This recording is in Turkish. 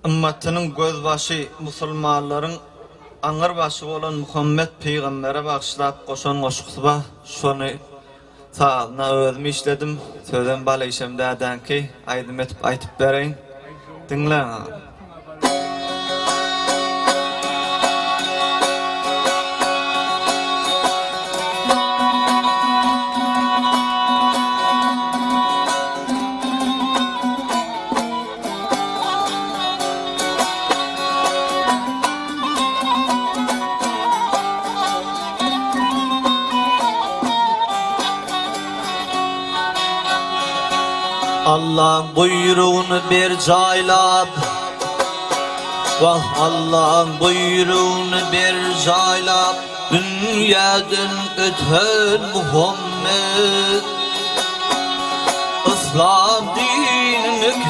ümmetinin gözbaşı musulmanların aňyr başı bolan Muhammed peýgambere bagşlap goşan goşuksuba şonu sağna özüm işledim. Sözüm bala işemdäden ki aýdym etip aýtyp bereýin. Dinleň. Allah buyruğunu bir caylap, vah Allah buyruğunu bir caylap, dünyadan öten Muhammed İslam dinini